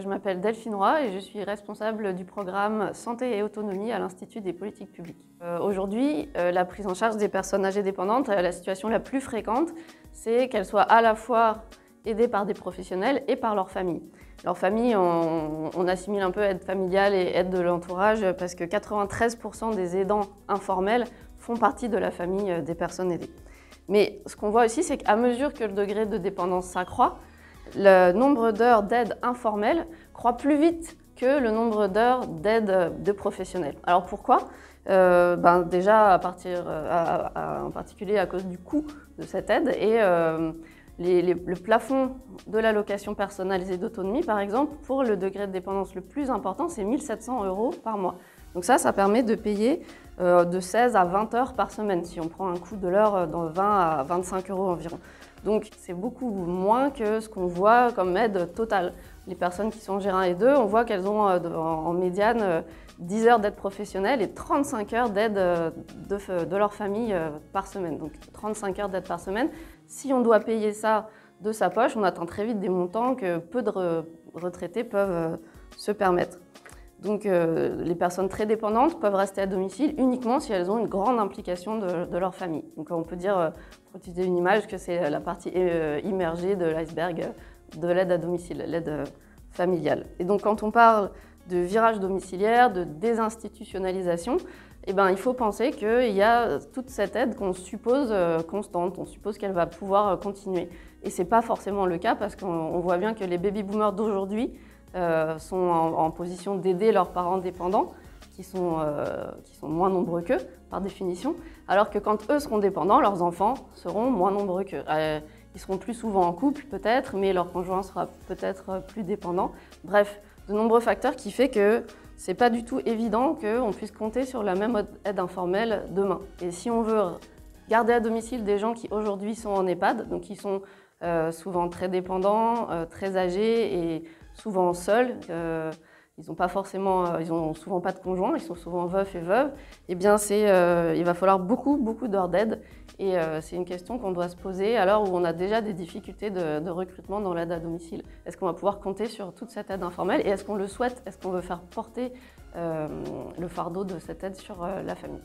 Je m'appelle Delphine Roy et je suis responsable du programme Santé et Autonomie à l'Institut des politiques publiques. Aujourd'hui, la prise en charge des personnes âgées dépendantes, la situation la plus fréquente, c'est qu'elles soient à la fois aidées par des professionnels et par leur famille. Leur famille, on assimile un peu aide familiale et aide de l'entourage parce que 93% des aidants informels font partie de la famille des personnes aidées. Mais ce qu'on voit aussi, c'est qu'à mesure que le degré de dépendance s'accroît, le nombre d'heures d'aide informelle croît plus vite que le nombre d'heures d'aide de professionnels. Alors pourquoi ? Déjà, en particulier à cause du coût de cette aide et le plafond de l'allocation personnalisée d'autonomie, par exemple, pour le degré de dépendance le plus important, c'est 1 700 € par mois. Donc ça permet de payer de 16 à 20 heures par semaine, si on prend un coût de l'heure dans 20 à 25 € environ. Donc c'est beaucoup moins que ce qu'on voit comme aide totale. Les personnes qui sont en G1 et 2, on voit qu'elles ont en médiane 10 heures d'aide professionnelle et 35 heures d'aide de leur famille par semaine. Donc 35 heures d'aide par semaine. Si on doit payer ça de sa poche, on atteint très vite des montants que peu de retraités peuvent se permettre. Donc les personnes très dépendantes peuvent rester à domicile uniquement si elles ont une grande implication de leur famille. Donc on peut dire, pour utiliser une image, que c'est la partie immergée de l'iceberg de l'aide à domicile, l'aide familiale. Et donc quand on parle de virage domiciliaire, de désinstitutionnalisation, il faut penser qu'il y a toute cette aide qu'on suppose constante, on suppose qu'elle va pouvoir continuer. Et ce n'est pas forcément le cas parce qu'on voit bien que les baby-boomers d'aujourd'hui sont en position d'aider leurs parents dépendants, qui sont moins nombreux qu'eux, par définition, alors que quand eux seront dépendants, leurs enfants seront moins nombreux qu'eux. Ils seront plus souvent en couple, peut-être, mais leur conjoint sera peut-être plus dépendant. Bref, de nombreux facteurs qui font que c'est pas du tout évident qu'on puisse compter sur la même aide informelle demain. Et si on veut garder à domicile des gens qui aujourd'hui sont en EHPAD, donc qui sont souvent très dépendants, très âgés et souvent seuls, ils n'ont souvent pas de conjoint, ils sont souvent veufs et veuves, eh bien il va falloir beaucoup d'heures d'aide. Et c'est une question qu'on doit se poser à l'heure où on a déjà des difficultés de recrutement dans l'aide à domicile. Est-ce qu'on va pouvoir compter sur toute cette aide informelle et est-ce qu'on le souhaite? Est-ce qu'on veut faire porter le fardeau de cette aide sur la famille?